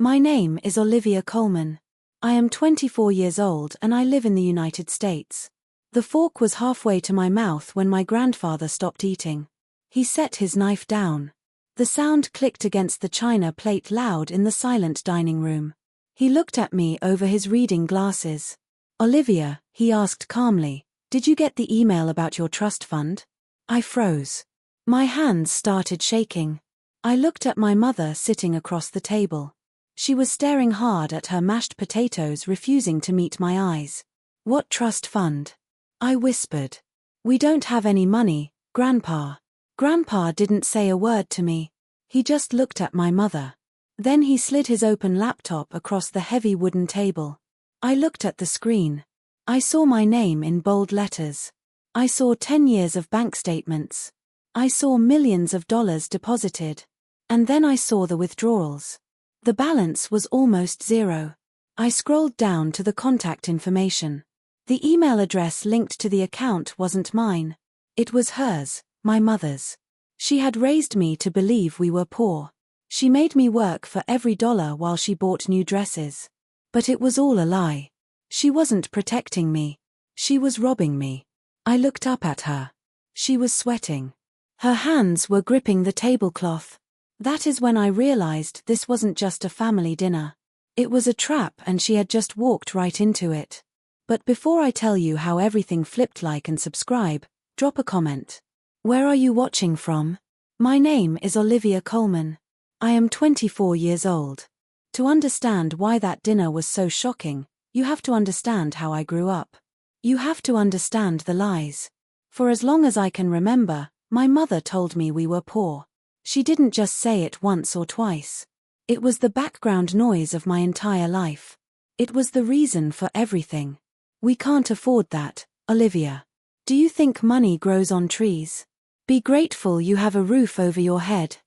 My name is Olivia Colman. I am 24 years old and I live in the United States. The fork was halfway to my mouth when my grandfather stopped eating. He set his knife down. The sound clicked against the china plate loud in the silent dining room. He looked at me over his reading glasses. Olivia, he asked calmly, did you get the email about your trust fund? I froze. My hands started shaking. I looked at my mother sitting across the table. She was staring hard at her mashed potatoes, refusing to meet my eyes. What trust fund? I whispered. We don't have any money, Grandpa. Grandpa didn't say a word to me. He just looked at my mother. Then he slid his open laptop across the heavy wooden table. I looked at the screen. I saw my name in bold letters. I saw 10 years of bank statements. I saw millions of dollars deposited. And then I saw the withdrawals. The balance was almost zero. I scrolled down to the contact information. The email address linked to the account wasn't mine. It was hers, my mother's. She had raised me to believe we were poor. She made me work for every dollar while she bought new dresses. But it was all a lie. She wasn't protecting me. She was robbing me. I looked up at her. She was sweating. Her hands were gripping the tablecloth. That is when I realized this wasn't just a family dinner. It was a trap and she had just walked right into it. But before I tell you how everything flipped, like and subscribe, drop a comment. Where are you watching from? My name is Olivia Colman. I am 24 years old. To understand why that dinner was so shocking, you have to understand how I grew up. You have to understand the lies. For as long as I can remember, my mother told me we were poor. She didn't just say it once or twice. It was the background noise of my entire life. It was the reason for everything. We can't afford that, Olivia. Do you think money grows on trees? Be grateful you have a roof over your head.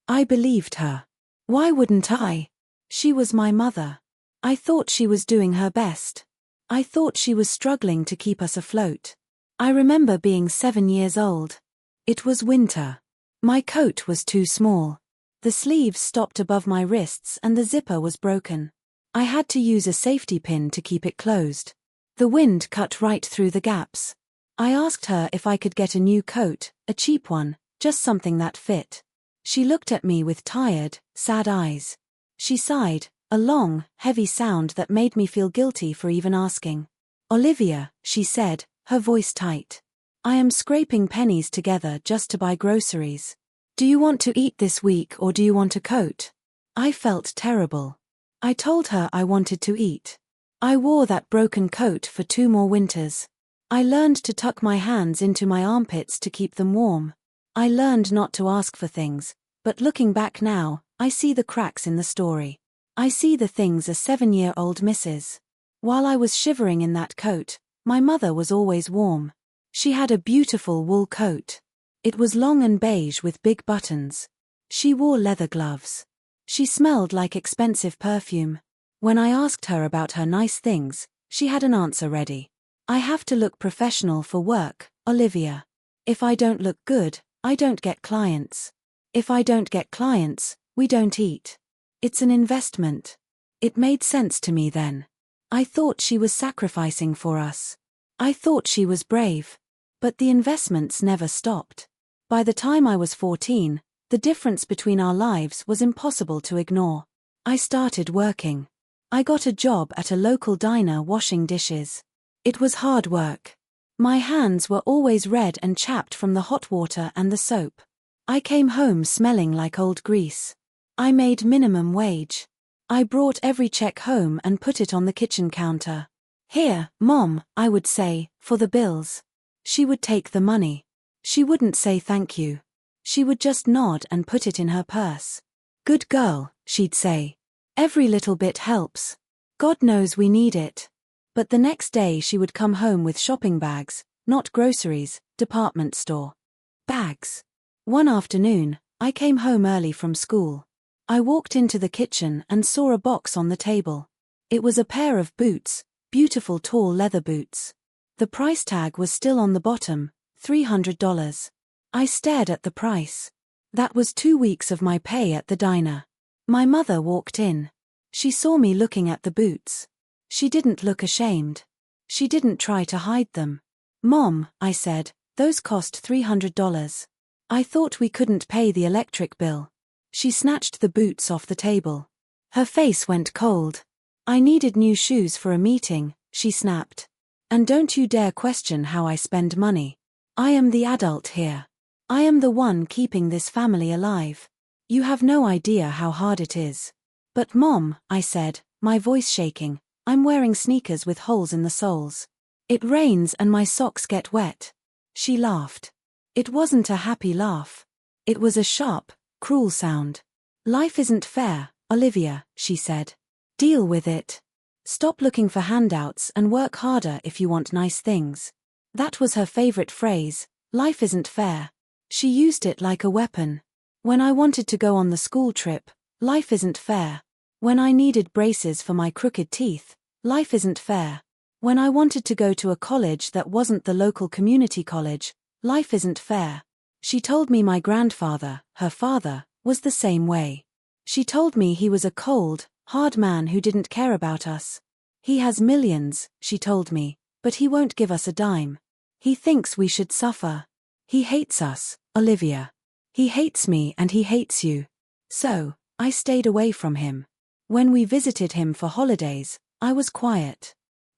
I believed her. Why wouldn't I? She was my mother. I thought she was doing her best. I thought she was struggling to keep us afloat. I remember being 7 years old. It was winter. My coat was too small. The sleeves stopped above my wrists and the zipper was broken. I had to use a safety pin to keep it closed. The wind cut right through the gaps. I asked her if I could get a new coat, a cheap one, just something that fit. She looked at me with tired, sad eyes. She sighed, a long, heavy sound that made me feel guilty for even asking. Olivia, she said, her voice tight. I am scraping pennies together just to buy groceries. Do you want to eat this week or do you want a coat? I felt terrible. I told her I wanted to eat. I wore that broken coat for 2 more winters. I learned to tuck my hands into my armpits to keep them warm. I learned not to ask for things, but looking back now, I see the cracks in the story. I see the things a 7-year-old misses. While I was shivering in that coat, my mother was always warm. She had a beautiful wool coat. It was long and beige with big buttons. She wore leather gloves. She smelled like expensive perfume. When I asked her about her nice things, she had an answer ready. I have to look professional for work, Olivia. If I don't look good, I don't get clients. If I don't get clients, we don't eat. It's an investment. It made sense to me then. I thought she was sacrificing for us. I thought she was brave. But the investments never stopped. By the time I was 14, the difference between our lives was impossible to ignore. I started working. I got a job at a local diner washing dishes. It was hard work. My hands were always red and chapped from the hot water and the soap. I came home smelling like old grease. I made minimum wage. I brought every check home and put it on the kitchen counter. Here, Mom, I would say, for the bills. She would take the money. She wouldn't say thank you. She would just nod and put it in her purse. Good girl, she'd say. Every little bit helps. God knows we need it. But the next day she would come home with shopping bags, not groceries, department store bags. One afternoon, I came home early from school. I walked into the kitchen and saw a box on the table. It was a pair of boots, beautiful tall leather boots. The price tag was still on the bottom, $300. I stared at the price. That was 2 weeks of my pay at the diner. My mother walked in. She saw me looking at the boots. She didn't look ashamed. She didn't try to hide them. "Mom," I said, "those cost $300. I thought we couldn't pay the electric bill." She snatched the boots off the table. Her face went cold. "I needed new shoes for a meeting," she snapped. "And don't you dare question how I spend money. I am the adult here. I am the one keeping this family alive. You have no idea how hard it is." "But Mom," I said, my voice shaking, "I'm wearing sneakers with holes in the soles. It rains and my socks get wet." She laughed. It wasn't a happy laugh. It was a sharp, cruel sound. "Life isn't fair, Olivia," she said. "Deal with it. Stop looking for handouts and work harder if you want nice things." That was her favorite phrase, "Life isn't fair." She used it like a weapon. When I wanted to go on the school trip, "Life isn't fair." When I needed braces for my crooked teeth, "Life isn't fair." When I wanted to go to a college that wasn't the local community college, "Life isn't fair." She told me my grandfather, her father, was the same way. She told me he was a cold, hard man who didn't care about us. "He has millions," she told me, "but he won't give us a dime. He thinks we should suffer. He hates us, Olivia. He hates me and he hates you." So, I stayed away from him. When we visited him for holidays, I was quiet.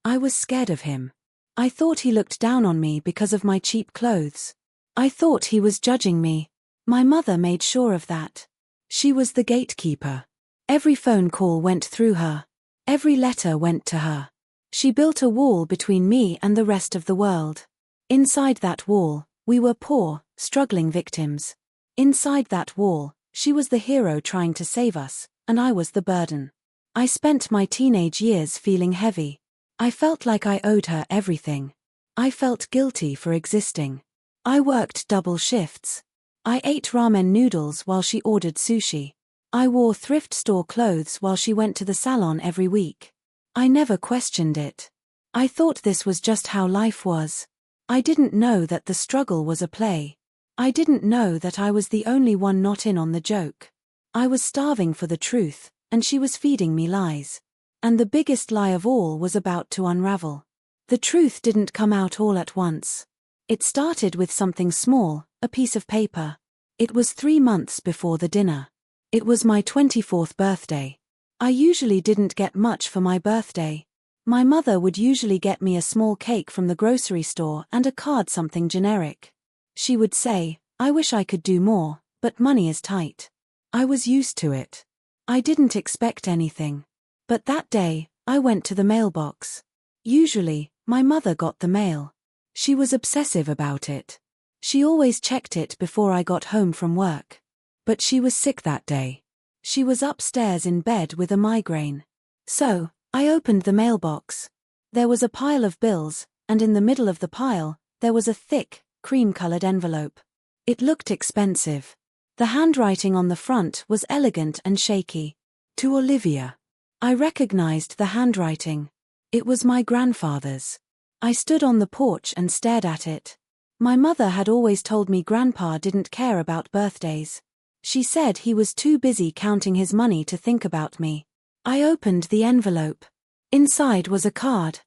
I was scared of him. I thought he looked down on me because of my cheap clothes. I thought he was judging me. My mother made sure of that. She was the gatekeeper. Every phone call went through her. Every letter went to her. She built a wall between me and the rest of the world. Inside that wall, we were poor, struggling victims. Inside that wall, she was the hero trying to save us, and I was the burden. I spent my teenage years feeling heavy. I felt like I owed her everything. I felt guilty for existing. I worked double shifts. I ate ramen noodles while she ordered sushi. I wore thrift store clothes while she went to the salon every week. I never questioned it. I thought this was just how life was. I didn't know that the struggle was a play. I didn't know that I was the only one not in on the joke. I was starving for the truth, and she was feeding me lies. And the biggest lie of all was about to unravel. The truth didn't come out all at once. It started with something small, a piece of paper. It was 3 months before the dinner. It was my 24th birthday. I usually didn't get much for my birthday. My mother would usually get me a small cake from the grocery store and a card, something generic. She would say, "I wish I could do more, but money is tight." I was used to it. I didn't expect anything. But that day, I went to the mailbox. Usually, my mother got the mail. She was obsessive about it. She always checked it before I got home from work. But she was sick that day. She was upstairs in bed with a migraine. So, I opened the mailbox. There was a pile of bills, and in the middle of the pile, there was a thick, cream-colored envelope. It looked expensive. The handwriting on the front was elegant and shaky. "To Olivia." I recognized the handwriting. It was my grandfather's. I stood on the porch and stared at it. My mother had always told me Grandpa didn't care about birthdays. She said he was too busy counting his money to think about me. I opened the envelope. Inside was a card.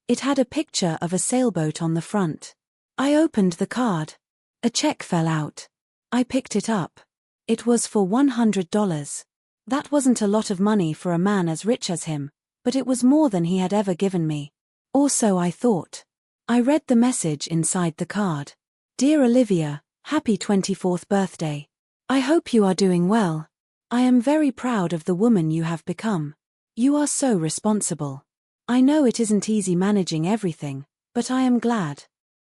It had a picture of a sailboat on the front. I opened the card. A check fell out. I picked it up. It was for $100. That wasn't a lot of money for a man as rich as him, but it was more than he had ever given me. Or so I thought. I read the message inside the card. "Dear Olivia, happy 24th birthday. I hope you are doing well. I am very proud of the woman you have become. You are so responsible. I know it isn't easy managing everything, but I am glad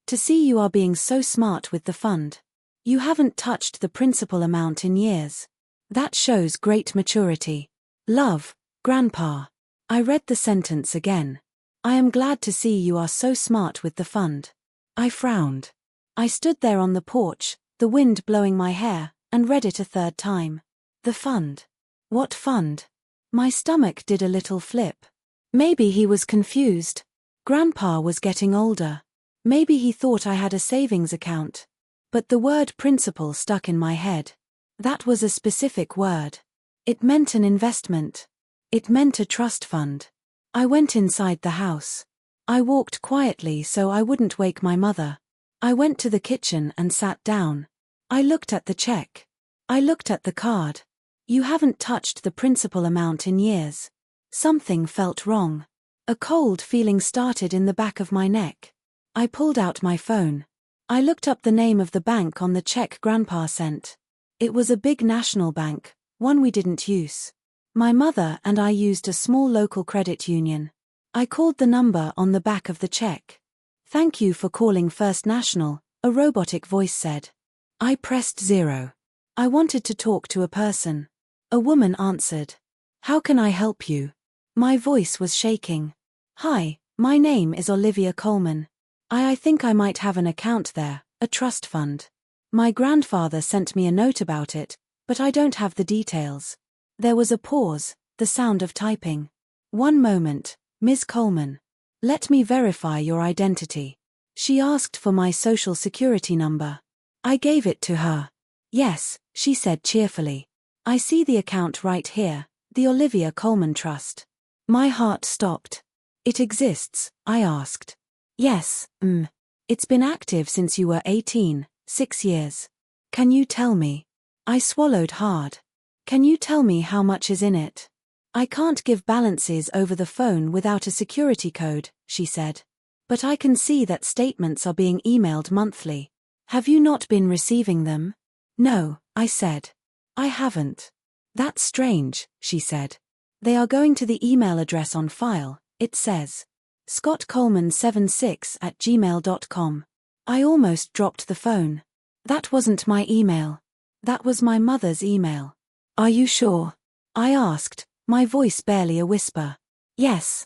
to see you are being so smart with the fund. You haven't touched the principal amount in years. That shows great maturity. Love, Grandpa." I read the sentence again. "I am glad to see you are so smart with the fund." I frowned. I stood there on the porch, the wind blowing my hair, and read it a third time. The fund. What fund? My stomach did a little flip. Maybe he was confused. Grandpa was getting older. Maybe he thought I had a savings account. But the word principal stuck in my head. That was a specific word. It meant an investment. It meant a trust fund. I went inside the house. I walked quietly so I wouldn't wake my mother. I went to the kitchen and sat down. I looked at the check. I looked at the card. You haven't touched the principal amount in years. Something felt wrong. A cold feeling started in the back of my neck. I pulled out my phone. I looked up the name of the bank on the check Grandpa sent. It was a big national bank, one we didn't use. My mother and I used a small local credit union. I called the number on the back of the check. "Thank you for calling First National," a robotic voice said. I pressed 0. I wanted to talk to a person. A woman answered. "How can I help you?" My voice was shaking. "Hi, my name is Olivia Coleman. I think I might have an account there, a trust fund. My grandfather sent me a note about it, but I don't have the details." There was a pause, the sound of typing. "One moment, Ms. Coleman. Let me verify your identity." She asked for my social security number. I gave it to her. "Yes," she said cheerfully. "I see the account right here, the Olivia Coleman Trust." My heart stopped. "It exists?" I asked. "Yes, It's been active since you were 18, 6 years. Can you tell me?" I swallowed hard. "Can you tell me how much is in it?" "I can't give balances over the phone without a security code," she said. "But I can see that statements are being emailed monthly. Have you not been receiving them?" "No," I said. "I haven't." "That's strange," she said. "They are going to the email address on file, it says. scottcoleman76@gmail.com. I almost dropped the phone. That wasn't my email. That was my mother's email. "Are you sure?" I asked, my voice barely a whisper. "Yes,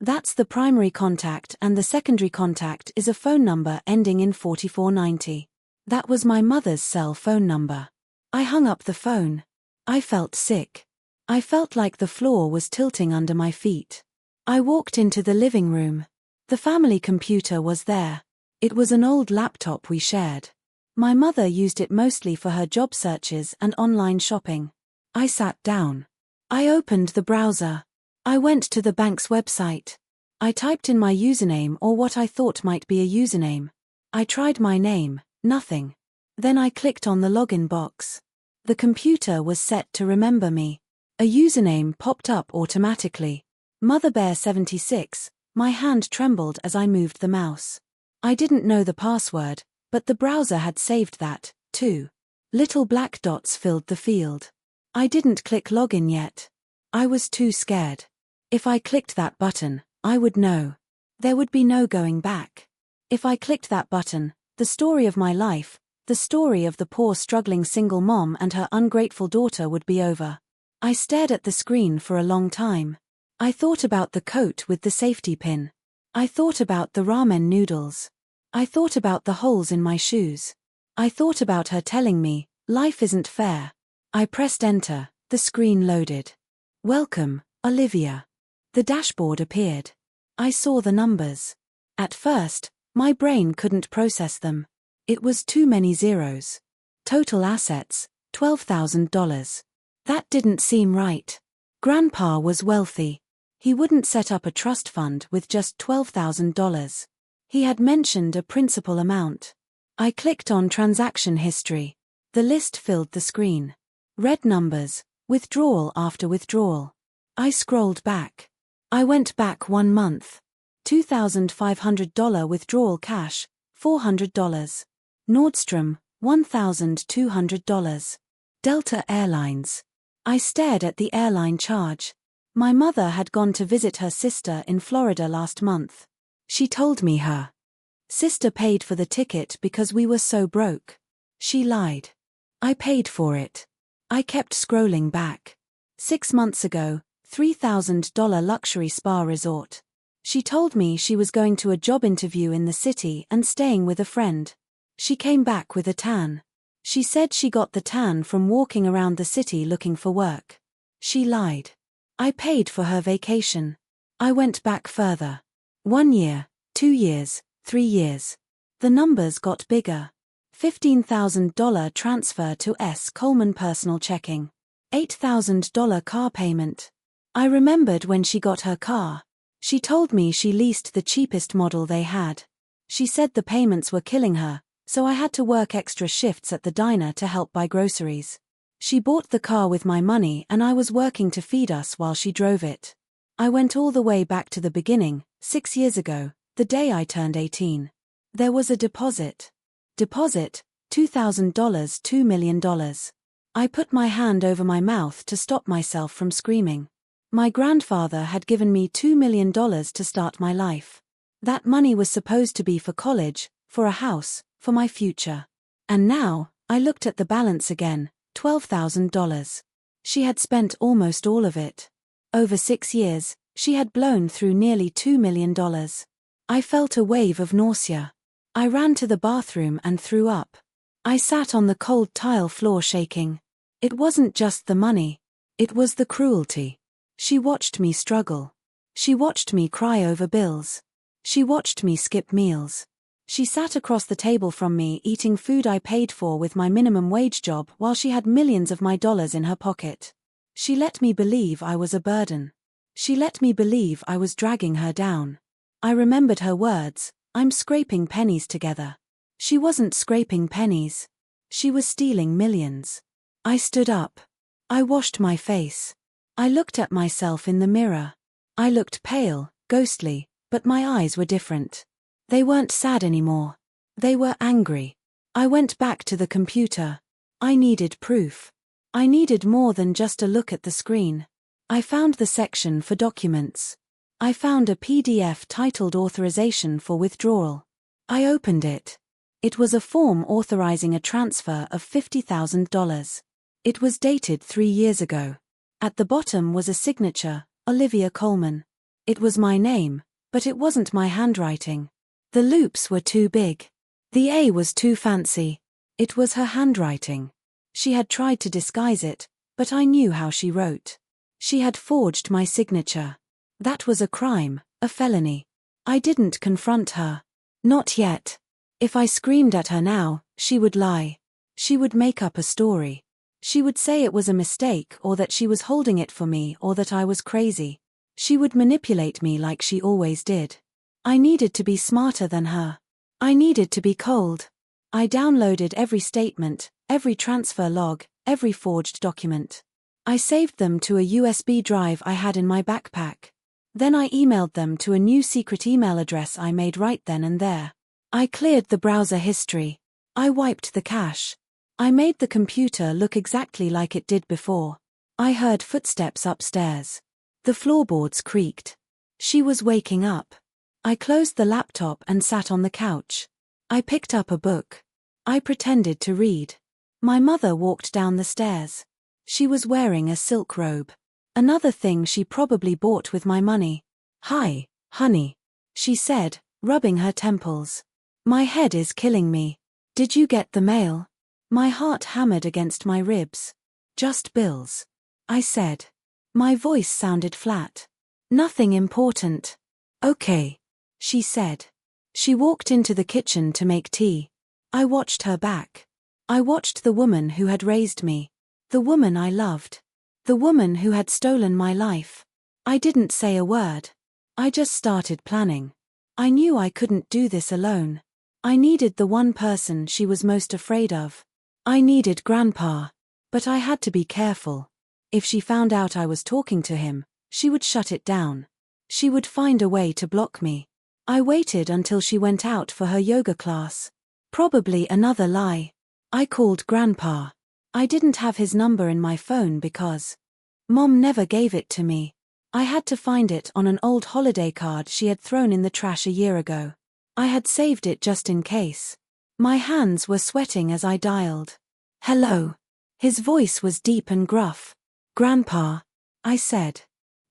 That's the primary contact and the secondary contact is a phone number ending in 4490. That was my mother's cell phone number." I hung up the phone. I felt sick. I felt like the floor was tilting under my feet. I walked into the living room. The family computer was there. It was an old laptop we shared. My mother used it mostly for her job searches and online shopping. I sat down. I opened the browser. I went to the bank's website. I typed in my username or what I thought might be a username. I tried my name, nothing. Then I clicked on the login box. The computer was set to remember me. A username popped up automatically. MotherBear76, my hand trembled as I moved the mouse. I didn't know the password, but the browser had saved that, too. Little black dots filled the field. I didn't click login yet. I was too scared. If I clicked that button, I would know. There would be no going back. If I clicked that button, the story of my life, the story of the poor struggling single mom and her ungrateful daughter would be over. I stared at the screen for a long time. I thought about the coat with the safety pin. I thought about the ramen noodles. I thought about the holes in my shoes. I thought about her telling me, "Life isn't fair." I pressed enter, the screen loaded. "Welcome, Olivia." The dashboard appeared. I saw the numbers. At first, my brain couldn't process them. It was too many zeros. Total assets, $12,000. That didn't seem right. Grandpa was wealthy. He wouldn't set up a trust fund with just $12,000. He had mentioned a principal amount. I clicked on transaction history. The list filled the screen. Red numbers, withdrawal after withdrawal. I scrolled back. I went back 1 month. $2,500 withdrawal cash, $400. Nordstrom, $1,200. Delta Airlines. I stared at the airline charge. My mother had gone to visit her sister in Florida last month. She told me her sister paid for the ticket because we were so broke. She lied. I paid for it. I kept scrolling back. 6 months ago, $3,000 luxury spa resort. She told me she was going to a job interview in the city and staying with a friend. She came back with a tan. She said she got the tan from walking around the city looking for work. She lied. I paid for her vacation. I went back further. 1 year, 2 years, 3 years. The numbers got bigger. $15,000 transfer to S. Coleman personal checking. $8,000 car payment. I remembered when she got her car. She told me she leased the cheapest model they had. She said the payments were killing her, so I had to work extra shifts at the diner to help buy groceries. She bought the car with my money and I was working to feed us while she drove it. I went all the way back to the beginning, 6 years ago, the day I turned 18. There was a deposit. Deposit, $2,000, $2 million. I put my hand over my mouth to stop myself from screaming. My grandfather had given me $2 million to start my life. That money was supposed to be for college, for a house, for my future. And now, I looked at the balance again, $12,000. She had spent almost all of it. Over 6 years, she had blown through nearly $2 million. I felt a wave of nausea. I ran to the bathroom and threw up. I sat on the cold tile floor shaking. It wasn't just the money. It was the cruelty. She watched me struggle. She watched me cry over bills. She watched me skip meals. She sat across the table from me eating food I paid for with my minimum wage job while she had millions of my dollars in her pocket. She let me believe I was a burden. She let me believe I was dragging her down. I remembered her words, "I'm scraping pennies together." She wasn't scraping pennies. She was stealing millions. I stood up. I washed my face. I looked at myself in the mirror. I looked pale, ghostly, but my eyes were different. They weren't sad anymore. They were angry. I went back to the computer. I needed proof. I needed more than just a look at the screen. I found the section for documents. I found a PDF titled Authorization for Withdrawal. I opened it. It was a form authorizing a transfer of $50,000. It was dated 3 years ago. At the bottom was a signature, Olivia Coleman. It was my name, but it wasn't my handwriting. The loops were too big. The A was too fancy. It was her handwriting. She had tried to disguise it, but I knew how she wrote. She had forged my signature. That was a crime, a felony. I didn't confront her. Not yet. If I screamed at her now, she would lie. She would make up a story. She would say it was a mistake or that she was holding it for me or that I was crazy. She would manipulate me like she always did. I needed to be smarter than her. I needed to be cold. I downloaded every statement, every transfer log, every forged document. I saved them to a USB drive I had in my backpack. Then I emailed them to a new secret email address I made right then and there. I cleared the browser history. I wiped the cache. I made the computer look exactly like it did before. I heard footsteps upstairs. The floorboards creaked. She was waking up. I closed the laptop and sat on the couch. I picked up a book. I pretended to read. My mother walked down the stairs. She was wearing a silk robe. Another thing she probably bought with my money. "Hi, honey," she said, rubbing her temples. "My head is killing me. Did you get the mail?" My heart hammered against my ribs. "Just bills," I said. My voice sounded flat. "Nothing important." "Okay," she said. She walked into the kitchen to make tea. I watched her back. I watched the woman who had raised me. The woman I loved. The woman who had stolen my life. I didn't say a word. I just started planning. I knew I couldn't do this alone. I needed the one person she was most afraid of. I needed Grandpa. But I had to be careful. If she found out I was talking to him, she would shut it down. She would find a way to block me. I waited until she went out for her yoga class. Probably another lie. I called Grandpa. I didn't have his number in my phone because Mom never gave it to me. I had to find it on an old holiday card she had thrown in the trash a year ago. I had saved it just in case. My hands were sweating as I dialed. "Hello." His voice was deep and gruff. "Grandpa," I said.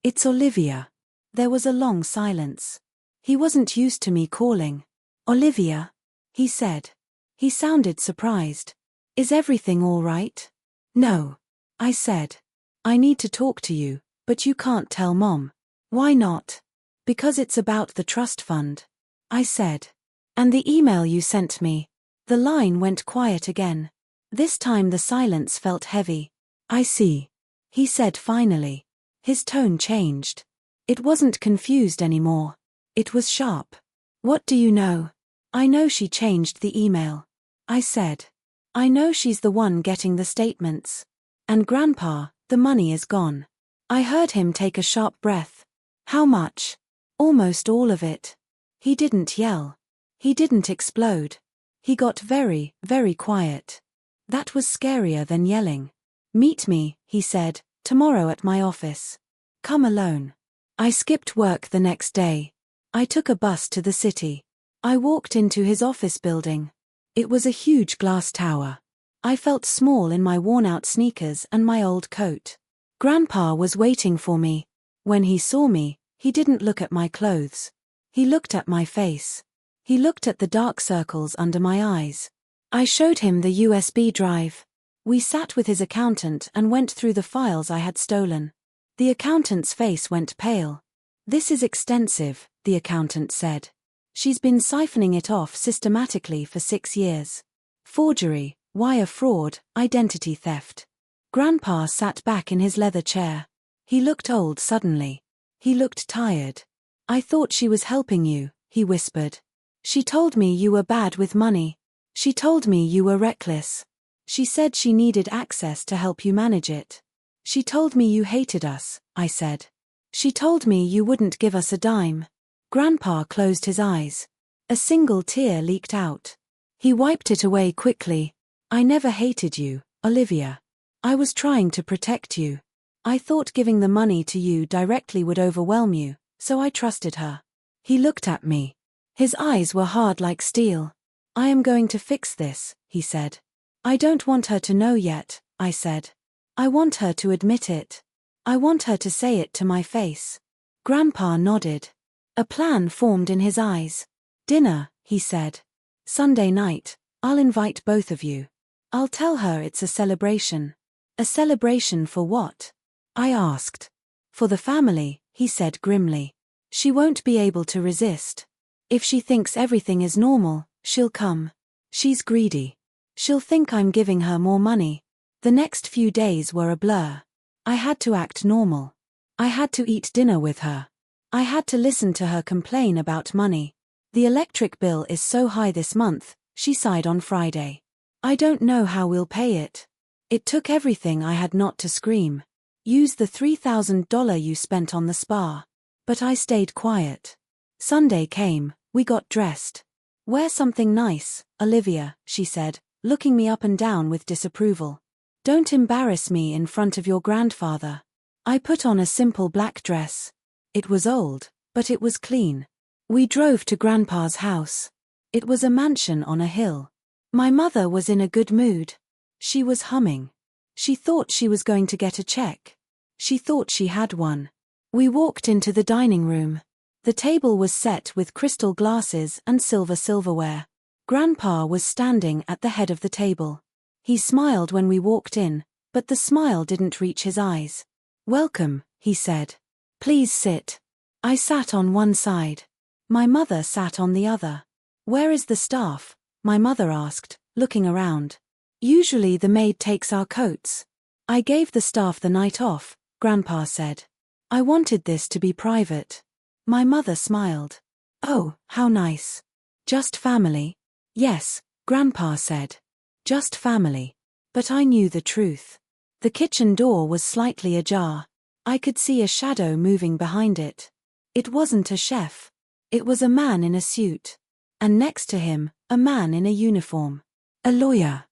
"It's Olivia." There was a long silence. He wasn't used to me calling. "Olivia," he said. He sounded surprised. "Is everything all right?" "No," I said. "I need to talk to you, but you can't tell Mom." "Why not?" "Because it's about the trust fund," I said. "And the email you sent me." The line went quiet again. This time the silence felt heavy. "I see," he said finally. His tone changed. It wasn't confused anymore. It was sharp. What do you know? I know she changed the email. I said. I know she's the one getting the statements. And Grandpa, the money is gone. I heard him take a sharp breath. How much? Almost all of it. He didn't yell. He didn't explode. He got very, very quiet. That was scarier than yelling. Meet me, he said, tomorrow at my office. Come alone. I skipped work the next day. I took a bus to the city. I walked into his office building. It was a huge glass tower. I felt small in my worn-out sneakers and my old coat. Grandpa was waiting for me. When he saw me, he didn't look at my clothes. He looked at my face. He looked at the dark circles under my eyes. I showed him the USB drive. We sat with his accountant and went through the files I had stolen. The accountant's face went pale. This is extensive, the accountant said. She's been siphoning it off systematically for 6 years. Forgery, wire fraud, identity theft. Grandpa sat back in his leather chair. He looked old suddenly. He looked tired. I thought she was helping you, he whispered. She told me you were bad with money. She told me you were reckless. She said she needed access to help you manage it. She told me you hated us, I said. She told me you wouldn't give us a dime. Grandpa closed his eyes. A single tear leaked out. He wiped it away quickly. I never hated you, Olivia. I was trying to protect you. I thought giving the money to you directly would overwhelm you, so I trusted her. He looked at me. His eyes were hard like steel. I am going to fix this, he said. I don't want her to know yet, I said. I want her to admit it. I want her to say it to my face. Grandpa nodded. A plan formed in his eyes. Dinner, he said. Sunday night, I'll invite both of you. I'll tell her it's a celebration. A celebration for what? I asked. For the family, he said grimly. She won't be able to resist. If she thinks everything is normal, she'll come. She's greedy. She'll think I'm giving her more money. The next few days were a blur. I had to act normal. I had to eat dinner with her. I had to listen to her complain about money. The electric bill is so high this month, she sighed on Friday. I don't know how we'll pay it. It took everything I had not to scream. Use the $3,000 you spent on the spa. But I stayed quiet. Sunday came, we got dressed. Wear something nice, Olivia, she said, looking me up and down with disapproval. Don't embarrass me in front of your grandfather. I put on a simple black dress. It was old, but it was clean. We drove to Grandpa's house. It was a mansion on a hill. My mother was in a good mood. She was humming. She thought she was going to get a check. She thought she had one. We walked into the dining room. The table was set with crystal glasses and silverware. Grandpa was standing at the head of the table. He smiled when we walked in, but the smile didn't reach his eyes. Welcome, he said. Please sit. I sat on one side. My mother sat on the other. Where is the staff? My mother asked, looking around. Usually the maid takes our coats. I gave the staff the night off, Grandpa said. I wanted this to be private. My mother smiled. Oh, how nice. Just family? Yes, Grandpa said. Just family. But I knew the truth. The kitchen door was slightly ajar. I could see a shadow moving behind it. It wasn't a chef. It was a man in a suit. And next to him, a man in a uniform. A lawyer.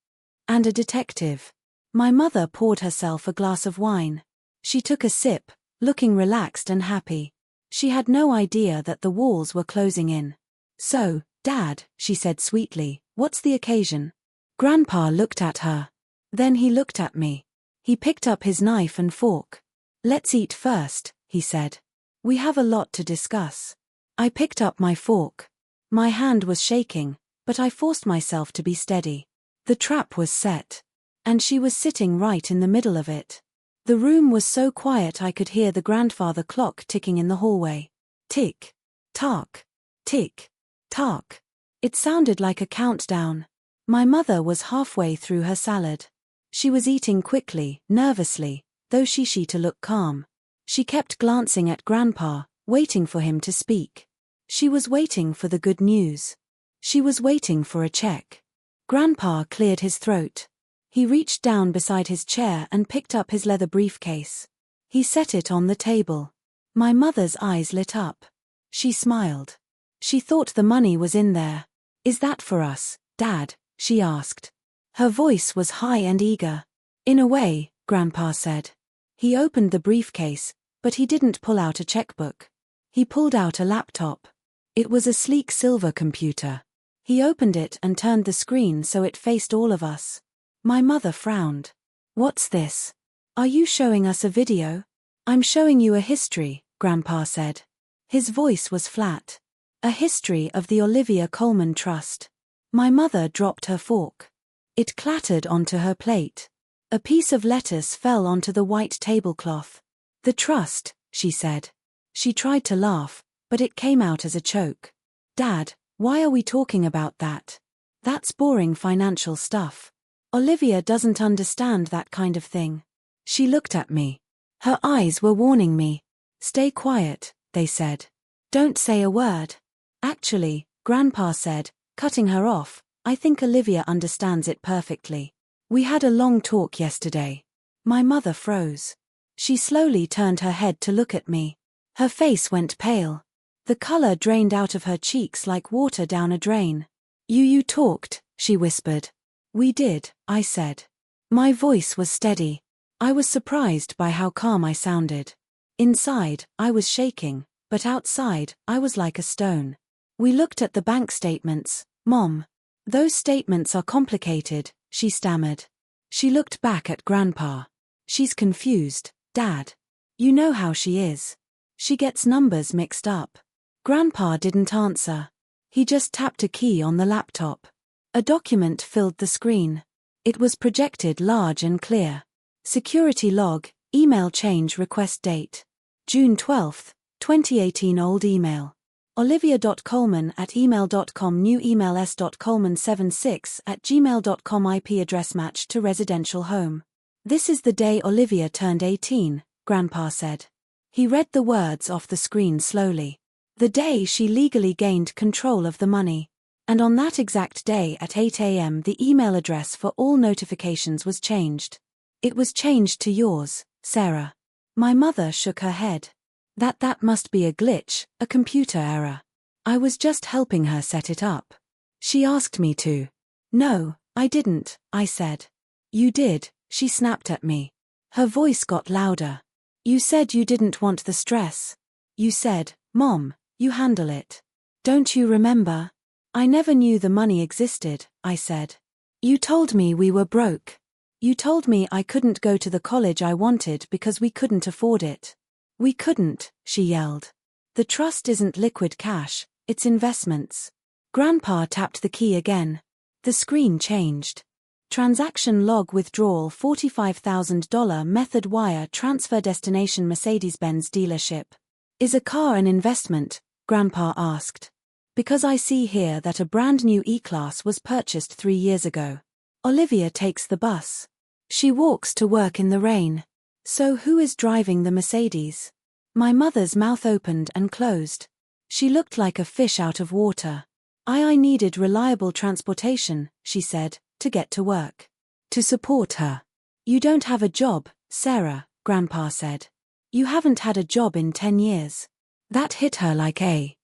And a detective. My mother poured herself a glass of wine. She took a sip, looking relaxed and happy. She had no idea that the walls were closing in. So, Dad, she said sweetly, what's the occasion? Grandpa looked at her. Then he looked at me. He picked up his knife and fork. Let's eat first, he said. We have a lot to discuss. I picked up my fork. My hand was shaking, but I forced myself to be steady. The trap was set. And she was sitting right in the middle of it. The room was so quiet I could hear the grandfather clock ticking in the hallway. Tick. Tock. Tick. Tock. It sounded like a countdown. My mother was halfway through her salad. She was eating quickly, nervously, though she to look calm. She kept glancing at Grandpa, waiting for him to speak. She was waiting for the good news. She was waiting for a check. Grandpa cleared his throat. He reached down beside his chair and picked up his leather briefcase. He set it on the table. My mother's eyes lit up. She smiled. She thought the money was in there. "Is that for us, Dad?" she asked. Her voice was high and eager. "In a way," Grandpa said. He opened the briefcase, but he didn't pull out a checkbook. He pulled out a laptop. It was a sleek silver computer. He opened it and turned the screen so it faced all of us. My mother frowned. "What's this? Are you showing us a video?" "I'm showing you a history," Grandpa said. His voice was flat. "A history of the Olivia Colman Trust." My mother dropped her fork. It clattered onto her plate. A piece of lettuce fell onto the white tablecloth. "The trust," she said. She tried to laugh, but it came out as a choke. "Dad, why are we talking about that? That's boring financial stuff. Olivia doesn't understand that kind of thing." She looked at me. Her eyes were warning me. "Stay quiet," they said. "Don't say a word." "Actually," Grandpa said, cutting her off, "I think Olivia understands it perfectly. We had a long talk yesterday." My mother froze. She slowly turned her head to look at me. Her face went pale. The color drained out of her cheeks like water down a drain. You talked," she whispered. "We did," I said. My voice was steady. I was surprised by how calm I sounded. Inside, I was shaking, but outside, I was like a stone. "We looked at the bank statements, Mom. Those statements are complicated," she stammered. She looked back at Grandpa. "She's confused, Dad. You know how she is. She gets numbers mixed up." Grandpa didn't answer. He just tapped a key on the laptop. A document filled the screen. It was projected large and clear. Security log, email change request date. June 12, 2018 old email. olivia.colman@email.com new email s.colman76@gmail.com IP address match to residential home. "This is the day Olivia turned 18, Grandpa said. He read the words off the screen slowly. "The day she legally gained control of the money. And on that exact day at 8 a.m. the email address for all notifications was changed. It was changed to yours, Sarah." My mother shook her head. That must be a glitch, a computer error. I was just helping her set it up. She asked me to. "No, I didn't," I said. "You did," she snapped at me. Her voice got louder. "You said you didn't want the stress. You said, 'Mom, you handle it.' Don't you remember?" "I never knew the money existed," I said. "You told me we were broke. You told me I couldn't go to the college I wanted because we couldn't afford it." "We couldn't," she yelled. "The trust isn't liquid cash, it's investments." Grandpa tapped the key again. The screen changed. Transaction log withdrawal $45,000 method wire transfer destination Mercedes-Benz dealership. "Is a car an investment?" Grandpa asked. "Because I see here that a brand new E-Class was purchased 3 years ago. Olivia takes the bus. She walks to work in the rain. So who is driving the Mercedes?" My mother's mouth opened and closed. She looked like a fish out of water. I needed reliable transportation," she said, "to get to work. To support her." "You don't have a job, Sarah," Grandpa said. "You haven't had a job in 10 years. That hit her like a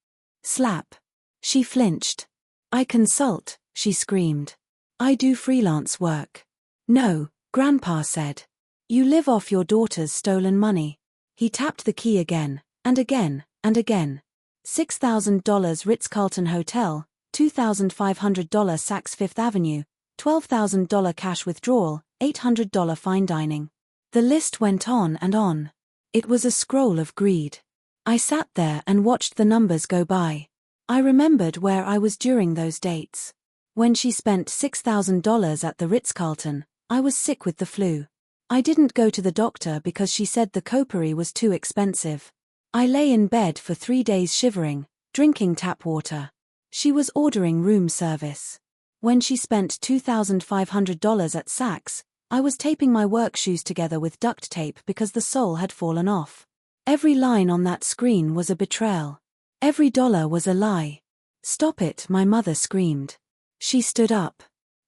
slap. She flinched. "I consult," she screamed. "I do freelance work." "No," Grandpa said. "You live off your daughter's stolen money." He tapped the key again, and again, and again. $6,000 Ritz-Carlton Hotel, $2,500 Saks Fifth Avenue, $12,000 cash withdrawal, $800 fine dining. The list went on and on. It was a scroll of greed. I sat there and watched the numbers go by. I remembered where I was during those dates. When she spent $6,000 at the Ritz-Carlton, I was sick with the flu. I didn't go to the doctor because she said the coperie was too expensive. I lay in bed for 3 days shivering, drinking tap water. She was ordering room service. When she spent $2,500 at Saks, I was taping my work shoes together with duct tape because the sole had fallen off. Every line on that screen was a betrayal. Every dollar was a lie. "Stop it," my mother screamed. She stood up.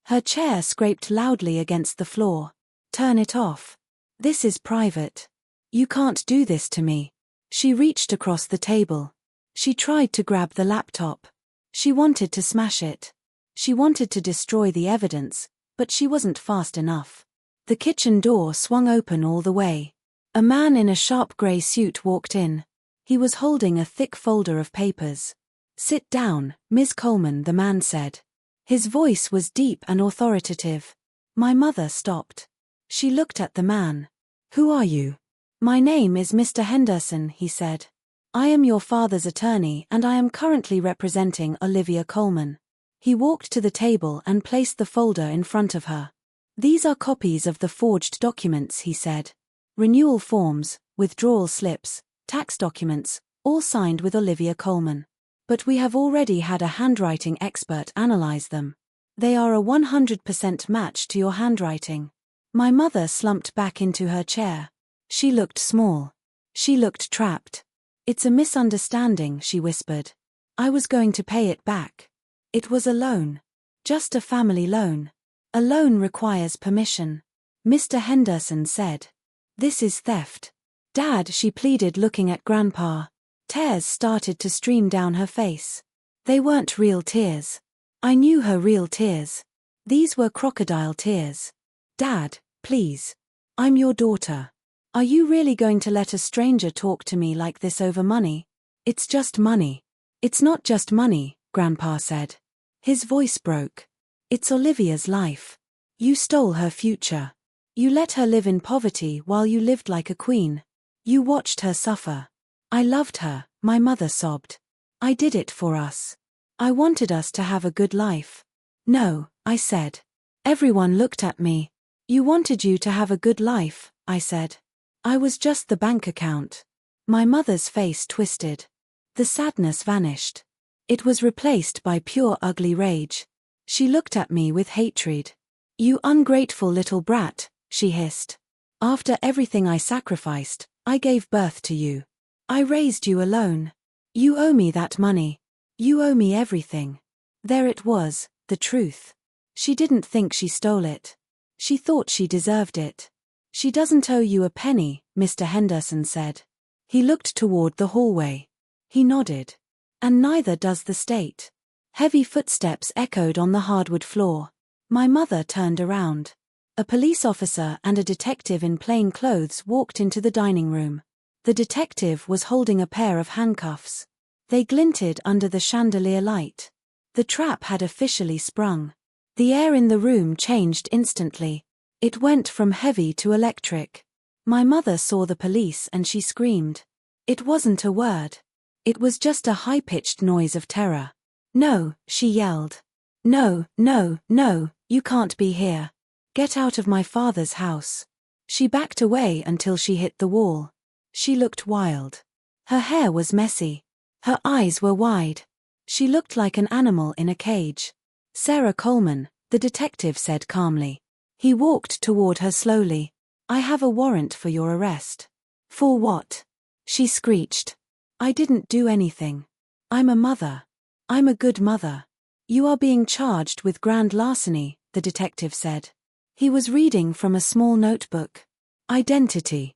Her chair scraped loudly against the floor. "Turn it off. This is private. You can't do this to me." She reached across the table. She tried to grab the laptop. She wanted to smash it. She wanted to destroy the evidence, but she wasn't fast enough. The kitchen door swung open all the way. A man in a sharp grey suit walked in. He was holding a thick folder of papers. "Sit down, Ms. Coleman," the man said. His voice was deep and authoritative. My mother stopped. She looked at the man. "Who are you?" "My name is Mr. Henderson," he said. "I am your father's attorney and I am currently representing Olivia Coleman." He walked to the table and placed the folder in front of her. "These are copies of the forged documents," he said. "Renewal forms, withdrawal slips, tax documents, all signed with Olivia Coleman. But we have already had a handwriting expert analyze them. They are a 100% match to your handwriting." My mother slumped back into her chair. She looked small. She looked trapped. "It's a misunderstanding," she whispered. "I was going to pay it back. It was a loan. Just a family loan. A loan requires permission." Mr. Henderson said. "This is theft." "Dad," she pleaded, looking at Grandpa. Tears started to stream down her face. They weren't real tears. I knew her real tears. These were crocodile tears. "Dad, please. I'm your daughter. Are you really going to let a stranger talk to me like this over money?" "It's just money." "It's not just money," Grandpa said. His voice broke. "It's Olivia's life. You stole her future. You let her live in poverty while you lived like a queen. You watched her suffer. I loved her," my mother sobbed. "I did it for us. I wanted us to have a good life." "No," I said. Everyone looked at me. "You wanted you to have a good life," I said. "I was just the bank account." My mother's face twisted. The sadness vanished. It was replaced by pure ugly rage. She looked at me with hatred. "You ungrateful little brat," she hissed. "After everything I sacrificed, I gave birth to you. I raised you alone. You owe me that money. You owe me everything." There it was, the truth. She didn't think she stole it. She thought she deserved it. "She doesn't owe you a penny," Mr. Henderson said. He looked toward the hallway. He nodded. "And neither does the state." Heavy footsteps echoed on the hardwood floor. My mother turned around. A police officer and a detective in plain clothes walked into the dining room. The detective was holding a pair of handcuffs. They glinted under the chandelier light. The trap had officially sprung. The air in the room changed instantly. It went from heavy to electric. My mother saw the police and she screamed. It wasn't a word. It was just a high-pitched noise of terror. "No," she yelled. "No, no, no, you can't be here. Get out of my father's house." She backed away until she hit the wall. She looked wild. Her hair was messy. Her eyes were wide. She looked like an animal in a cage. "Sarah Coleman," the detective said calmly. He walked toward her slowly. "I have a warrant for your arrest." "For what?" She screeched. "I didn't do anything. I'm a mother. I'm a good mother." "You are being charged with grand larceny," the detective said. He was reading from a small notebook. "Identity.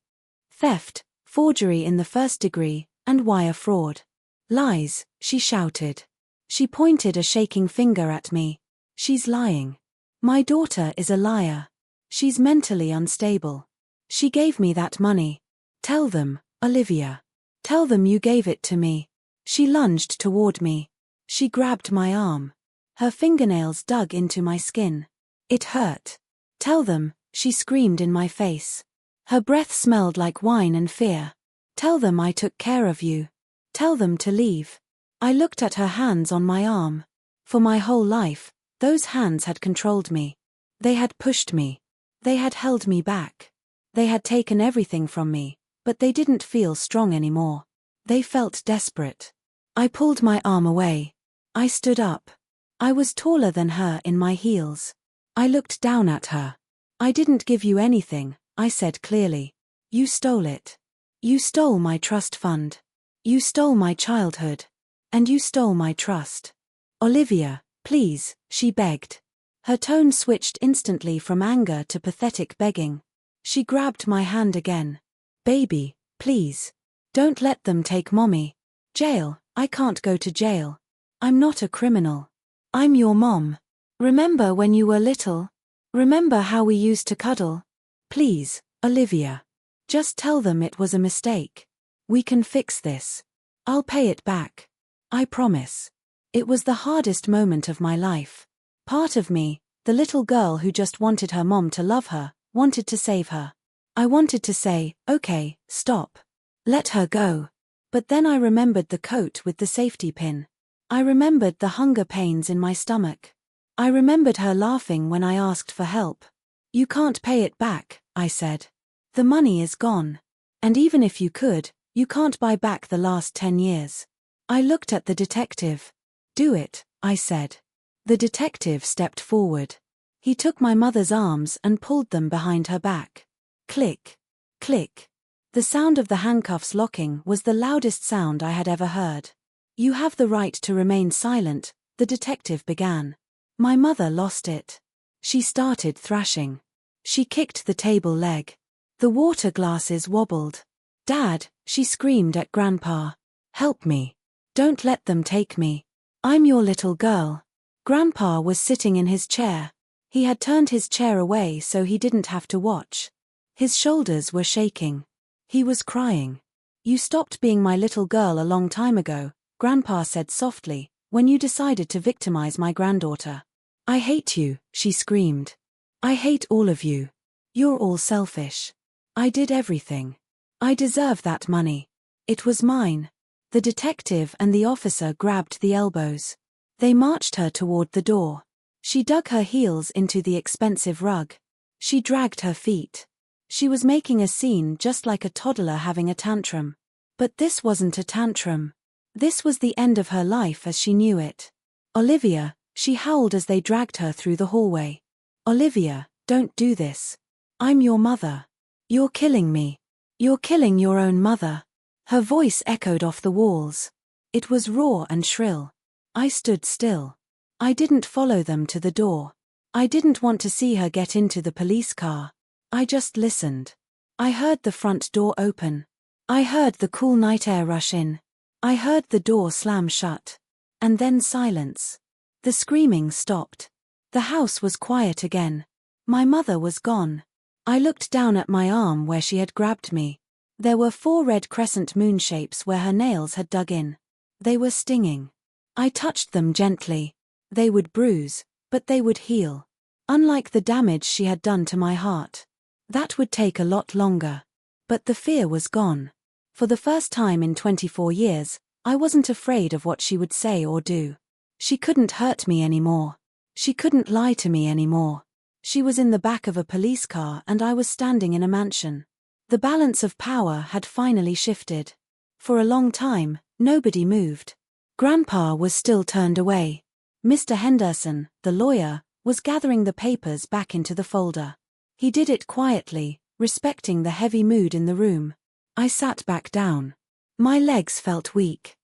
Theft, forgery in the first degree, and wire fraud." "Lies," she shouted. She pointed a shaking finger at me. "She's lying. My daughter is a liar. She's mentally unstable. She gave me that money. Tell them, Olivia. Tell them you gave it to me." She lunged toward me. She grabbed my arm. Her fingernails dug into my skin. It hurt. "Tell them," she screamed in my face. Her breath smelled like wine and fear. "Tell them I took care of you. Tell them to leave." I looked at her hands on my arm. For my whole life, those hands had controlled me. They had pushed me. They had held me back. They had taken everything from me, but they didn't feel strong anymore. They felt desperate. I pulled my arm away. I stood up. I was taller than her in my heels. I looked down at her. "I didn't give you anything," I said clearly. "You stole it." You stole my trust fund. You stole my childhood. And you stole my trust. Olivia, please, she begged. Her tone switched instantly from anger to pathetic begging. She grabbed my hand again. Baby, please. Don't let them take Mommy. Jail, I can't go to jail. I'm not a criminal. I'm your mom. Remember when you were little? Remember how we used to cuddle? Please, Olivia. Just tell them it was a mistake. We can fix this. I'll pay it back. I promise. It was the hardest moment of my life. Part of me, the little girl who just wanted her mom to love her, wanted to save her. I wanted to say, okay, stop. Let her go. But then I remembered the coat with the safety pin. I remembered the hunger pains in my stomach. I remembered her laughing when I asked for help. You can't pay it back, I said. The money is gone. And even if you could, you can't buy back the last 10 years. I looked at the detective. Do it, I said. The detective stepped forward. He took my mother's arms and pulled them behind her back. Click. Click. The sound of the handcuffs locking was the loudest sound I had ever heard. You have the right to remain silent, the detective began. My mother lost it. She started thrashing. She kicked the table leg. The water glasses wobbled. Dad, she screamed at Grandpa. Help me. Don't let them take me. I'm your little girl. Grandpa was sitting in his chair. He had turned his chair away so he didn't have to watch. His shoulders were shaking. He was crying. You stopped being my little girl a long time ago, Grandpa said softly, when you decided to victimize my granddaughter. I hate you, she screamed. I hate all of you. You're all selfish. I did everything. I deserve that money. It was mine. The detective and the officer grabbed the elbows. They marched her toward the door. She dug her heels into the expensive rug. She dragged her feet. She was making a scene just like a toddler having a tantrum. But this wasn't a tantrum. This was the end of her life as she knew it. Olivia, she howled as they dragged her through the hallway. Olivia, don't do this. I'm your mother. You're killing me. You're killing your own mother. Her voice echoed off the walls. It was raw and shrill. I stood still. I didn't follow them to the door. I didn't want to see her get into the police car. I just listened. I heard the front door open. I heard the cool night air rush in. I heard the door slam shut. And then silence. The screaming stopped. The house was quiet again. My mother was gone. I looked down at my arm where she had grabbed me. There were 4 red crescent moon shapes where her nails had dug in. They were stinging. I touched them gently. They would bruise, but they would heal. Unlike the damage she had done to my heart. That would take a lot longer. But the fear was gone. For the first time in 24 years, I wasn't afraid of what she would say or do. She couldn't hurt me anymore. She couldn't lie to me anymore. She was in the back of a police car and I was standing in a mansion. The balance of power had finally shifted. For a long time, nobody moved. Grandpa was still turned away. Mr. Henderson, the lawyer, was gathering the papers back into the folder. He did it quietly, respecting the heavy mood in the room. I sat back down. My legs felt weak.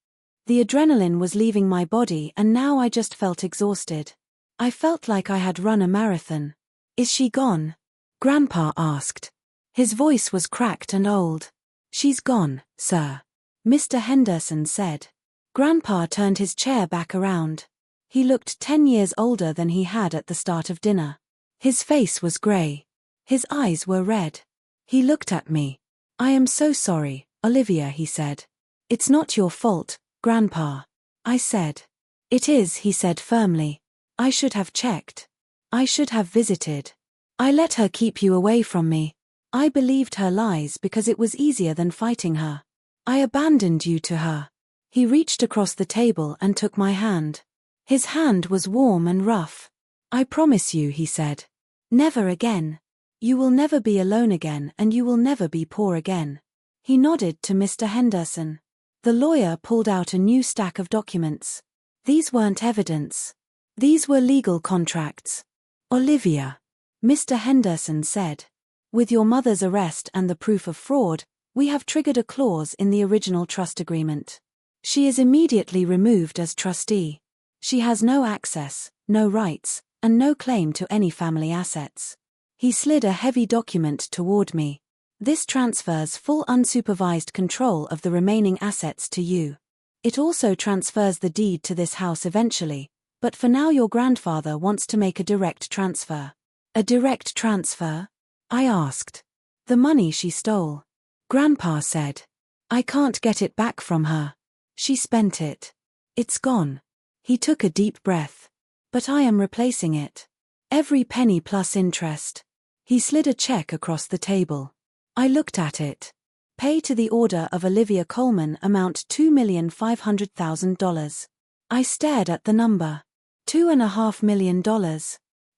The adrenaline was leaving my body and now I just felt exhausted. I felt like I had run a marathon. Is she gone? Grandpa asked. His voice was cracked and old. She's gone, sir. Mr. Henderson said. Grandpa turned his chair back around. He looked 10 years older than he had at the start of dinner. His face was grey. His eyes were red. He looked at me. I am so sorry, Olivia, he said. It's not your fault, Grandpa. I said. It is, he said firmly. I should have checked. I should have visited. I let her keep you away from me. I believed her lies because it was easier than fighting her. I abandoned you to her. He reached across the table and took my hand. His hand was warm and rough. I promise you, he said. Never again. You will never be alone again and you will never be poor again. He nodded to Mr. Henderson. The lawyer pulled out a new stack of documents. These weren't evidence. These were legal contracts. Olivia, Mr. Henderson said. With your mother's arrest and the proof of fraud, We have triggered a clause in the original trust agreement. She is immediately removed as trustee. She has no access, no rights, and no claim to any family assets. He slid a heavy document toward me. This transfers full unsupervised control of the remaining assets to you. It also transfers the deed to this house eventually, but for now your grandfather wants to make a direct transfer. A direct transfer? I asked. The money she stole. Grandpa said. I can't get it back from her. She spent it. It's gone. He took a deep breath. But I am replacing it. Every penny plus interest. He slid a check across the table. I looked at it. Pay to the order of Olivia Colman, amount $2,500,000. I stared at the number. $2.5 million.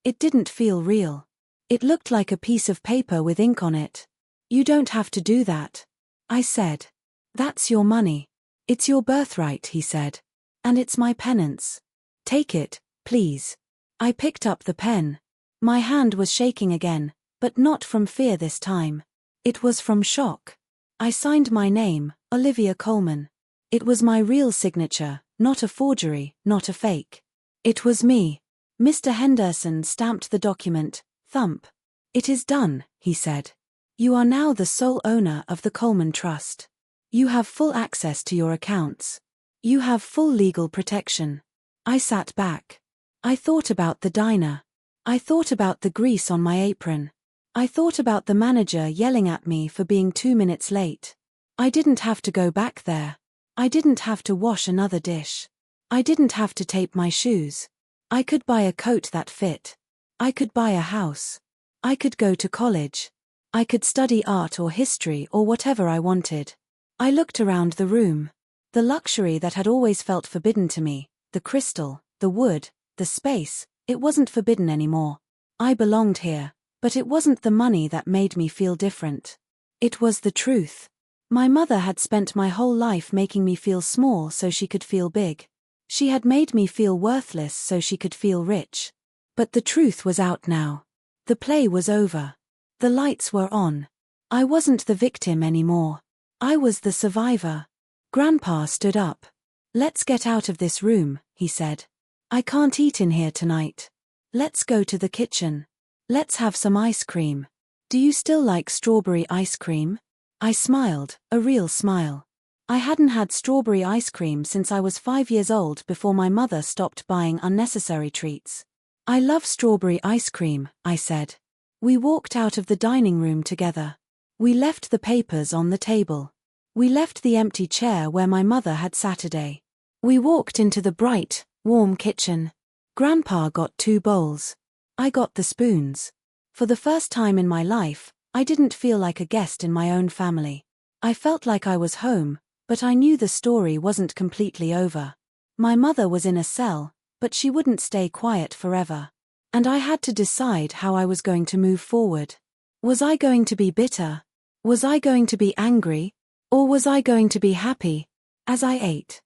It didn't feel real. It looked like a piece of paper with ink on it. You don't have to do that, I said. That's your money. It's your birthright, he said. And it's my penance. Take it, please. I picked up the pen. My hand was shaking again, but not from fear this time. It was from shock. I signed my name, Olivia Colman. It was my real signature, not a forgery, not a fake. It was me. Mr. Henderson stamped the document. Thump. It is done, he said. You are now the sole owner of the Colman Trust. You have full access to your accounts. You have full legal protection. I sat back. I thought about the diner. I thought about the grease on my apron. I thought about the manager yelling at me for being 2 minutes late. I didn't have to go back there. I didn't have to wash another dish. I didn't have to tape my shoes. I could buy a coat that fit. I could buy a house. I could go to college. I could study art or history or whatever I wanted. I looked around the room. The luxury that had always felt forbidden to me, the crystal, the wood, the space, it wasn't forbidden anymore. I belonged here, but it wasn't the money that made me feel different. It was the truth. My mother had spent my whole life making me feel small so she could feel big. She had made me feel worthless so she could feel rich. But the truth was out now. The play was over. The lights were on. I wasn't the victim anymore. I was the survivor. Grandpa stood up. Let's get out of this room, he said. I can't eat in here tonight. Let's go to the kitchen. Let's have some ice cream. Do you still like strawberry ice cream? I smiled, a real smile. I hadn't had strawberry ice cream since I was 5 years old before my mother stopped buying unnecessary treats. I love strawberry ice cream, I said. We walked out of the dining room together. We left the papers on the table. We left the empty chair where my mother had sat today. We walked into the bright, warm kitchen. Grandpa got 2 bowls. I got the spoons. For the first time in my life, I didn't feel like a guest in my own family. I felt like I was home, but I knew the story wasn't completely over. My mother was in a cell, but she wouldn't stay quiet forever. And I had to decide how I was going to move forward. Was I going to be bitter? Was I going to be angry? Or was I going to be happy? As I ate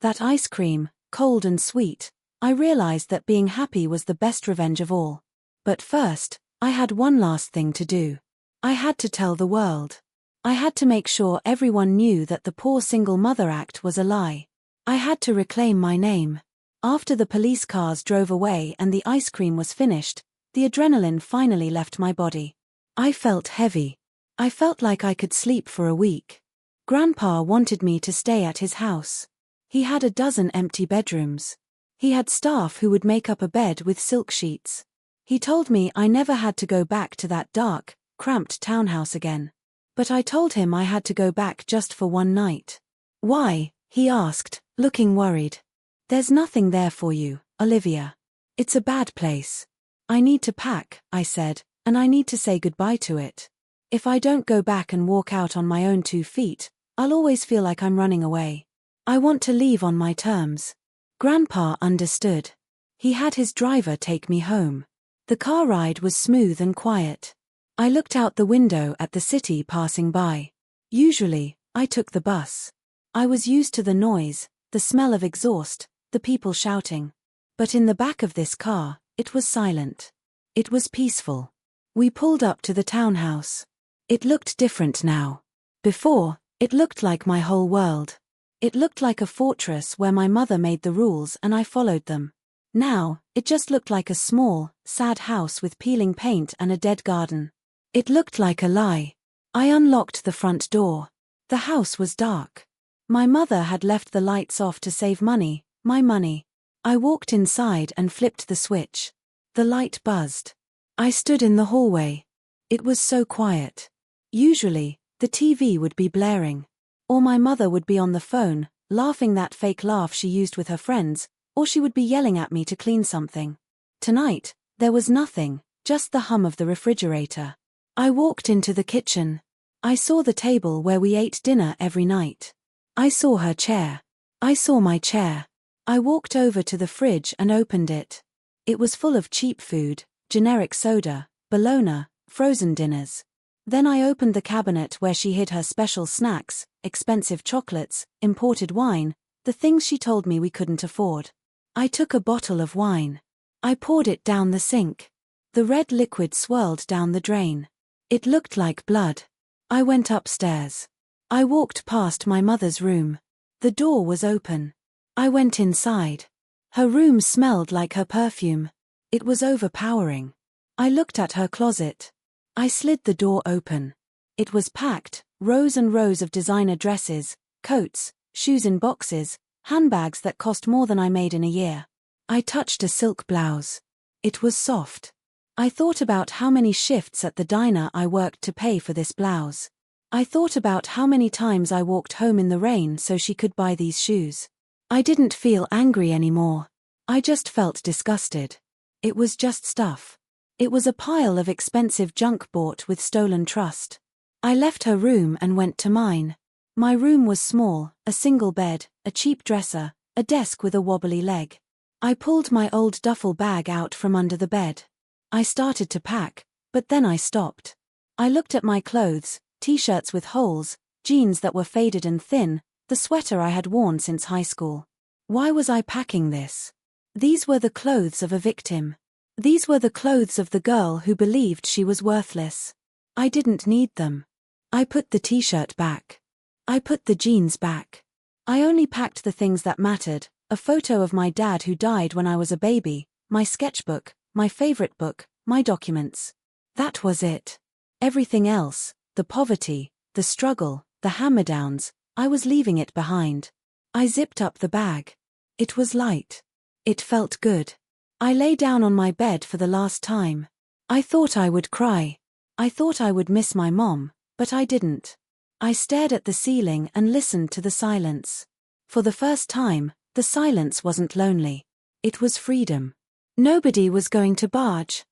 that ice cream, cold and sweet, I realized that being happy was the best revenge of all. But first, I had one last thing to do. I had to tell the world. I had to make sure everyone knew that the Poor Single Mother Act was a lie. I had to reclaim my name. After the police cars drove away and the ice cream was finished, the adrenaline finally left my body. I felt heavy. I felt like I could sleep for a week. Grandpa wanted me to stay at his house. He had a dozen empty bedrooms. He had staff who would make up a bed with silk sheets. He told me I never had to go back to that dark, cramped townhouse again. But I told him I had to go back just for one night. Why? He asked, looking worried. There's nothing there for you, Olivia. It's a bad place. I need to pack, I said, and I need to say goodbye to it. If I don't go back and walk out on my own 2 feet, I'll always feel like I'm running away. I want to leave on my terms. Grandpa understood. He had his driver take me home. The car ride was smooth and quiet. I looked out the window at the city passing by. Usually, I took the bus. I was used to the noise, the smell of exhaust, the people shouting. But in the back of this car, it was silent. It was peaceful. We pulled up to the townhouse. It looked different now. Before, it looked like my whole world. It looked like a fortress where my mother made the rules and I followed them. Now, it just looked like a small, sad house with peeling paint and a dead garden. It looked like a lie. I unlocked the front door. The house was dark. My mother had left the lights off to save money, my money. I walked inside and flipped the switch. The light buzzed. I stood in the hallway. It was so quiet. Usually, the TV would be blaring. Or my mother would be on the phone, laughing that fake laugh she used with her friends, or she would be yelling at me to clean something. Tonight, there was nothing, just the hum of the refrigerator. I walked into the kitchen. I saw the table where we ate dinner every night. I saw her chair. I saw my chair. I walked over to the fridge and opened it. It was full of cheap food, generic soda, bologna, frozen dinners. Then I opened the cabinet where she hid her special snacks, expensive chocolates, imported wine, the things she told me we couldn't afford. I took a bottle of wine. I poured it down the sink. The red liquid swirled down the drain. It looked like blood. I went upstairs. I walked past my mother's room. The door was open. I went inside. Her room smelled like her perfume. It was overpowering. I looked at her closet. I slid the door open. It was packed, rows and rows of designer dresses, coats, shoes in boxes, handbags that cost more than I made in a year. I touched a silk blouse. It was soft. I thought about how many shifts at the diner I worked to pay for this blouse. I thought about how many times I walked home in the rain so she could buy these shoes. I didn't feel angry anymore. I just felt disgusted. It was just stuff. It was a pile of expensive junk bought with stolen trust. I left her room and went to mine. My room was small, a single bed, a cheap dresser, a desk with a wobbly leg. I pulled my old duffel bag out from under the bed. I started to pack, but then I stopped. I looked at my clothes, t-shirts with holes, jeans that were faded and thin, the sweater I had worn since high school. Why was I packing this? These were the clothes of a victim. These were the clothes of the girl who believed she was worthless. I didn't need them. I put the t-shirt back. I put the jeans back. I only packed the things that mattered, a photo of my dad who died when I was a baby, my sketchbook, my favorite book, my documents. That was it. Everything else, the poverty, the struggle, the hammer-downs, I was leaving it behind. I zipped up the bag. It was light. It felt good. I lay down on my bed for the last time. I thought I would cry. I thought I would miss my mom, but I didn't. I stared at the ceiling and listened to the silence. For the first time, the silence wasn't lonely. It was freedom. Nobody was going to barge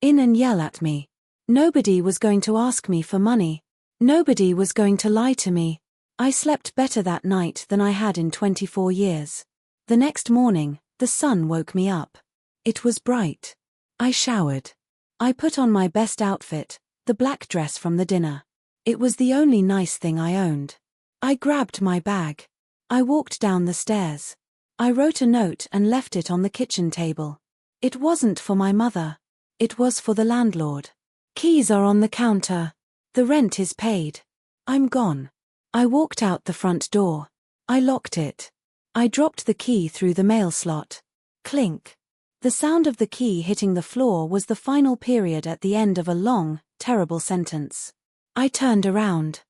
in and yell at me. Nobody was going to ask me for money. Nobody was going to lie to me. I slept better that night than I had in 24 years. The next morning, the sun woke me up. It was bright. I showered. I put on my best outfit, the black dress from the dinner. It was the only nice thing I owned. I grabbed my bag. I walked down the stairs. I wrote a note and left it on the kitchen table. It wasn't for my mother. It was for the landlord. Keys are on the counter. The rent is paid. I'm gone. I walked out the front door. I locked it. I dropped the key through the mail slot. Clink. The sound of the key hitting the floor was the final period at the end of a long, terrible sentence. I turned around.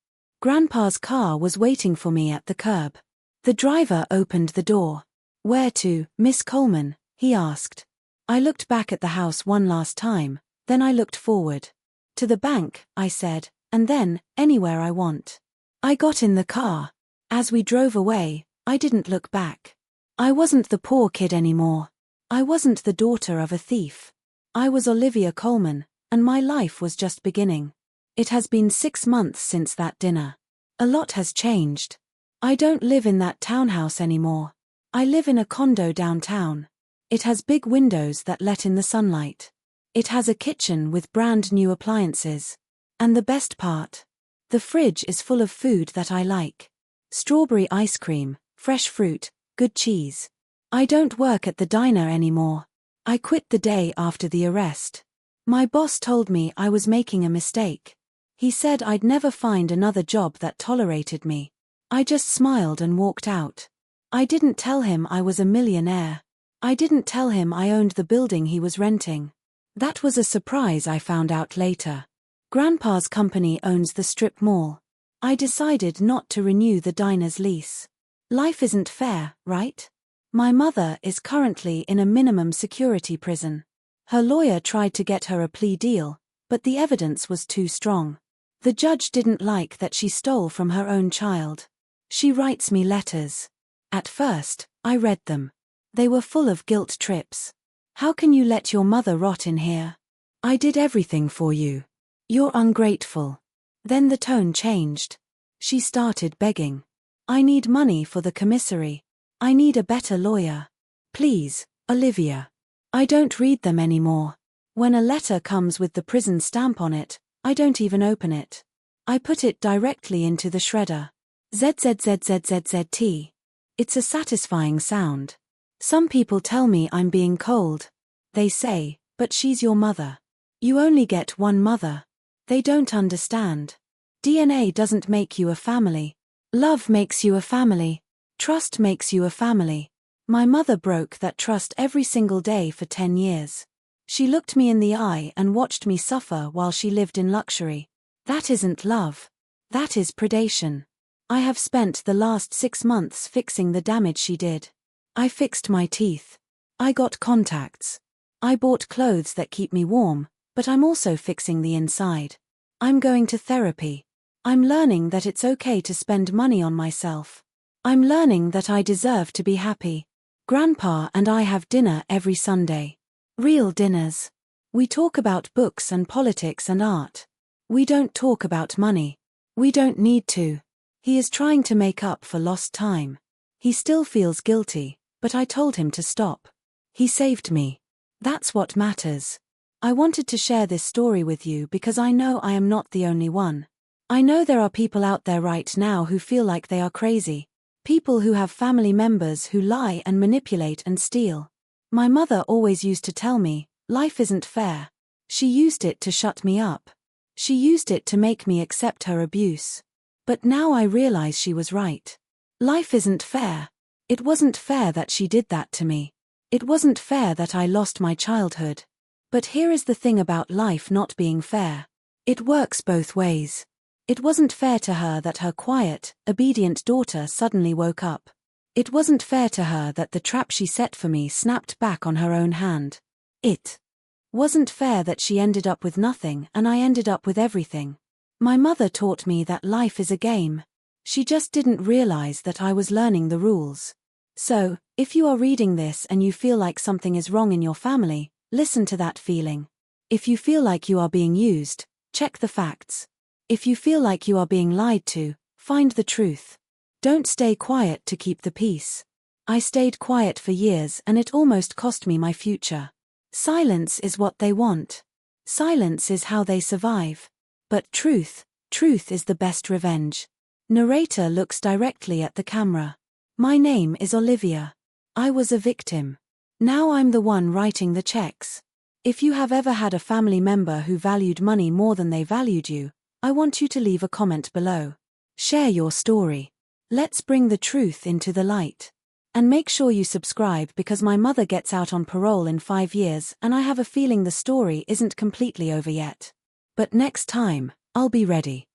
Grandpa's car was waiting for me at the curb. The driver opened the door. "Where to, Miss Coleman?" he asked. I looked back at the house one last time, then I looked forward. "To the bank," I said, "and then, anywhere I want." I got in the car. As we drove away, I didn't look back. I wasn't the poor kid anymore. I wasn't the daughter of a thief. I was Olivia Coleman, and my life was just beginning. It has been 6 months since that dinner. A lot has changed. I don't live in that townhouse anymore. I live in a condo downtown. It has big windows that let in the sunlight. It has a kitchen with brand new appliances. And the best part? The fridge is full of food that I like. Strawberry ice cream, fresh fruit, good cheese. I don't work at the diner anymore. I quit the day after the arrest. My boss told me I was making a mistake. He said I'd never find another job that tolerated me. I just smiled and walked out. I didn't tell him I was a millionaire. I didn't tell him I owned the building he was renting. That was a surprise I found out later. Grandpa's company owns the strip mall. I decided not to renew the diner's lease. Life isn't fair, right? My mother is currently in a minimum security prison. Her lawyer tried to get her a plea deal, but the evidence was too strong. The judge didn't like that she stole from her own child. She writes me letters. At first, I read them. They were full of guilt trips. How can you let your mother rot in here? I did everything for you. You're ungrateful. Then the tone changed. She started begging. I need money for the commissary. I need a better lawyer. Please, Olivia. I don't read them anymore. When a letter comes with the prison stamp on it, I don't even open it. I put it directly into the shredder. ZZZZZZT. It's a satisfying sound. Some people tell me I'm being cold. They say, but she's your mother. You only get one mother. They don't understand. DNA doesn't make you a family. Love makes you a family. Trust makes you a family. My mother broke that trust every single day for 10 years. She looked me in the eye and watched me suffer while she lived in luxury. That isn't love. That is predation. I have spent the last 6 months fixing the damage she did. I fixed my teeth. I got contacts. I bought clothes that keep me warm, but I'm also fixing the inside. I'm going to therapy. I'm learning that it's okay to spend money on myself. I'm learning that I deserve to be happy. Grandpa and I have dinner every Sunday. Real dinners. We talk about books and politics and art. We don't talk about money. We don't need to. He is trying to make up for lost time. He still feels guilty, but I told him to stop. He saved me. That's what matters. I wanted to share this story with you because I know I am not the only one. I know there are people out there right now who feel like they are crazy. People who have family members who lie and manipulate and steal. My mother always used to tell me, life isn't fair. She used it to shut me up. She used it to make me accept her abuse. But now I realize she was right. Life isn't fair. It wasn't fair that she did that to me. It wasn't fair that I lost my childhood. But here is the thing about life not being fair. It works both ways. It wasn't fair to her that her quiet, obedient daughter suddenly woke up. It wasn't fair to her that the trap she set for me snapped back on her own hand. It wasn't fair that she ended up with nothing and I ended up with everything. My mother taught me that life is a game. She just didn't realize that I was learning the rules. So, if you are reading this and you feel like something is wrong in your family, listen to that feeling. If you feel like you are being used, check the facts. If you feel like you are being lied to, find the truth. Don't stay quiet to keep the peace. I stayed quiet for years and it almost cost me my future. Silence is what they want. Silence is how they survive. But truth is the best revenge. Narrator looks directly at the camera. My name is Olivia. I was a victim. Now I'm the one writing the checks. If you have ever had a family member who valued money more than they valued you, I want you to leave a comment below. Share your story. Let's bring the truth into the light. And make sure you subscribe because my mother gets out on parole in 5 years and I have a feeling the story isn't completely over yet. But next time, I'll be ready.